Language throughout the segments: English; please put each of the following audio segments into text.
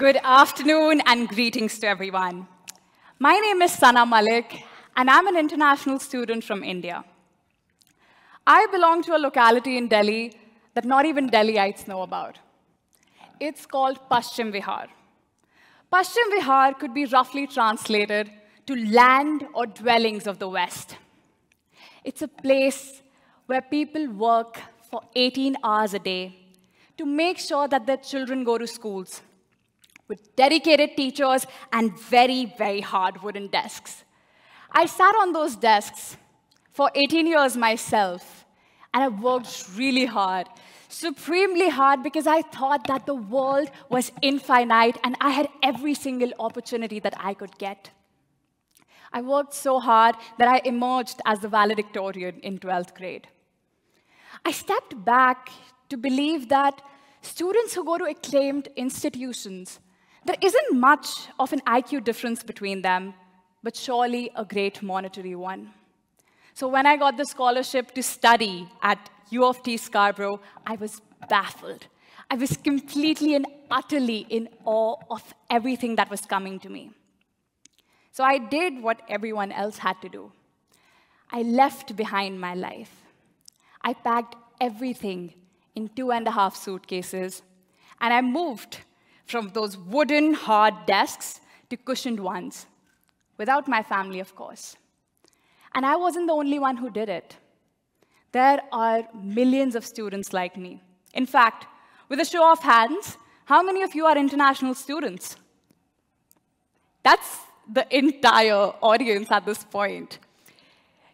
Good afternoon and greetings to everyone. My name is Sanah Malik, and I'm an international student from India. I belong to a locality in Delhi that not even Delhiites know about. It's called Paschim Vihar. Paschim Vihar could be roughly translated to land or dwellings of the West. It's a place where people work for 18 hours a day to make sure that their children go to schools, with dedicated teachers and very, very hard wooden desks. I sat on those desks for 18 years myself, and I worked really hard, supremely hard, because I thought that the world was infinite and I had every single opportunity that I could get. I worked so hard that I emerged as the valedictorian in 12th grade. I stepped back to believe that students who go to acclaimed institutions, there isn't much of an IQ difference between them, but surely a great monetary one. So when I got the scholarship to study at TEDxUofTScarborough, I was baffled. I was completely and utterly in awe of everything that was coming to me. So I did what everyone else had to do. I left behind my life. I packed everything in 2.5 suitcases, and I moved from those wooden, hard desks to cushioned ones, without my family, of course. And I wasn't the only one who did it. There are millions of students like me. In fact, with a show of hands, how many of you are international students? That's the entire audience at this point.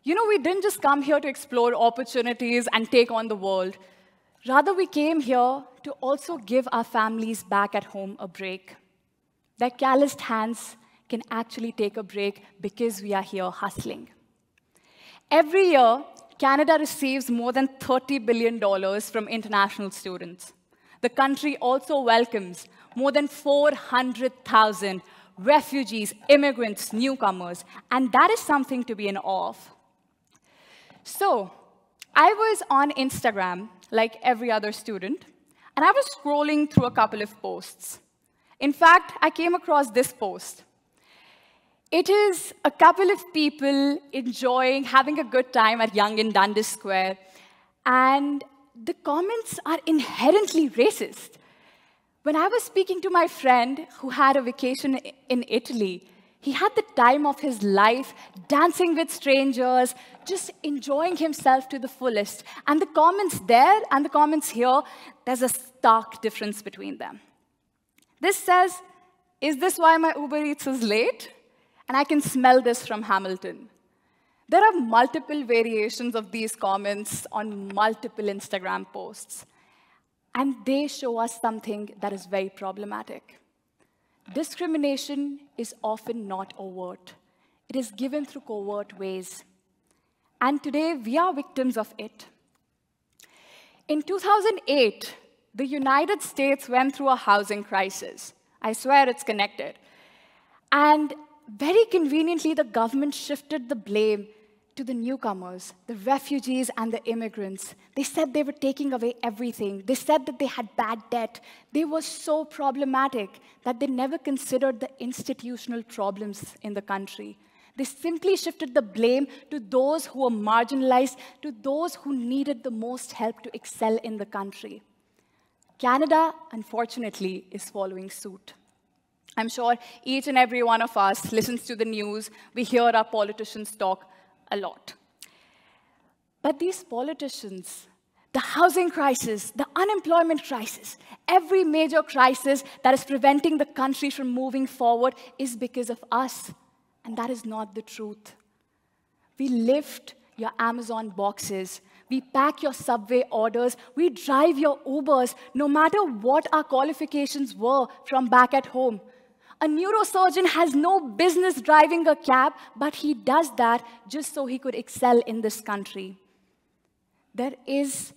You know, we didn't just come here to explore opportunities and take on the world. Rather, we came here to also give our families back at home a break. Their calloused hands can actually take a break because we are here hustling. Every year, Canada receives more than $30 billion from international students. The country also welcomes more than 400,000 refugees, immigrants, newcomers, and that is something to be in awe of. So, I was on Instagram, like every other student, and I was scrolling through a couple of posts. In fact, I came across this post. It is a couple of people enjoying, having a good time at Yonge and Dundas Square, and the comments are inherently racist. When I was speaking to my friend who had a vacation in Italy, he had the time of his life, dancing with strangers, just enjoying himself to the fullest. And the comments there and the comments here, there's a stark difference between them. This says, "Is this why my Uber Eats is late?" And I can smell this from Hamilton. There are multiple variations of these comments on multiple Instagram posts. And they show us something that is very problematic. Discrimination is often not overt. It is given through covert ways. And today, we are victims of it. In 2008, the United States went through a housing crisis. I swear it's connected. And very conveniently, the government shifted the blame to the newcomers, the refugees and the immigrants. They said they were taking away everything. They said that they had bad debt. They were so problematic that they never considered the institutional problems in the country. They simply shifted the blame to those who were marginalized, to those who needed the most help to excel in the country. Canada, unfortunately, is following suit. I'm sure each and every one of us listens to the news. We hear our politicians talk a lot. But these politicians, the housing crisis, the unemployment crisis, every major crisis that is preventing the country from moving forward is because of us. And that is not the truth. We lift your Amazon boxes. We pack your Subway orders. We drive your Ubers, no matter what our qualifications were from back at home. A neurosurgeon has no business driving a cab, but he does that just so he could excel in this country. There is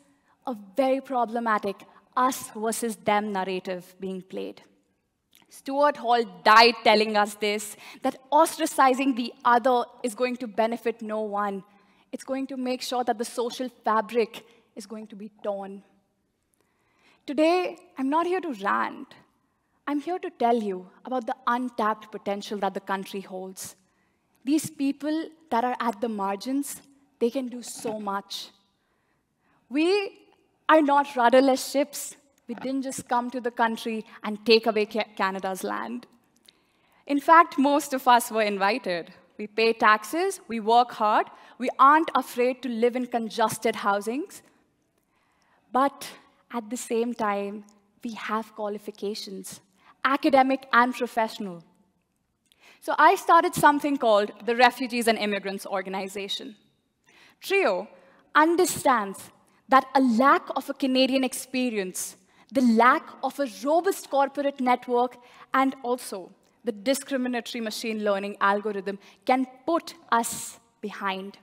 a very problematic us versus them narrative being played. Stuart Hall died telling us this, that ostracizing the other is going to benefit no one. It's going to make sure that the social fabric is going to be torn. Today, I'm not here to rant. I'm here to tell you about the untapped potential that the country holds. These people that are at the margins, they can do so much. We are not rudderless ships. We didn't just come to the country and take away Canada's land. In fact, most of us were invited. We pay taxes, we work hard, we aren't afraid to live in congested housings. But at the same time, we have qualifications, academic and professional. So I started something called the Refugees and Immigrants Organization. TRIO understands that a lack of a Canadian experience, the lack of a robust corporate network, and also the discriminatory machine learning algorithm can put us behind.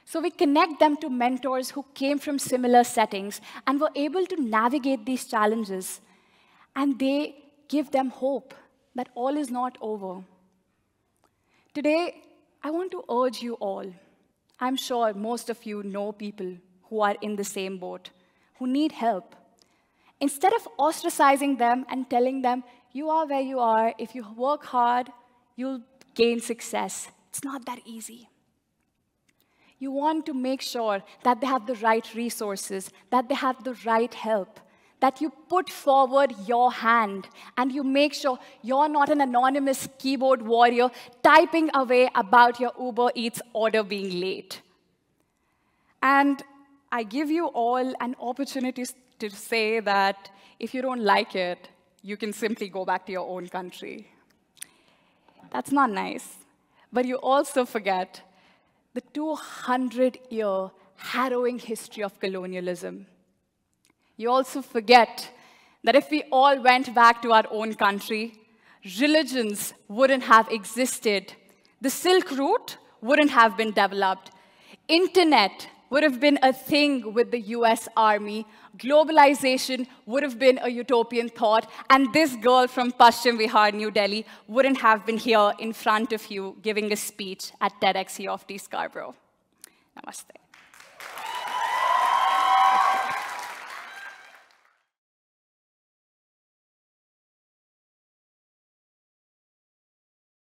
So we connect them to mentors who came from similar settings and were able to navigate these challenges. And they give them hope that all is not over. Today, I want to urge you all. I'm sure most of you know people who are in the same boat, who need help. Instead of ostracizing them and telling them, you are where you are, if you work hard, you'll gain success. It's not that easy. You want to make sure that they have the right resources, that they have the right help, that you put forward your hand and you make sure you're not an anonymous keyboard warrior typing away about your Uber Eats order being late. And I give you all an opportunity to say that if you don't like it, you can simply go back to your own country. That's not nice. But you also forget the 200-year harrowing history of colonialism. You also forget that if we all went back to our own country, religions wouldn't have existed. The Silk Route wouldn't have been developed. Internet would have been a thing with the US Army. Globalization would have been a utopian thought. And this girl from Paschim Vihar, New Delhi, wouldn't have been here in front of you giving a speech at TEDxUofTScarborough. Namaste.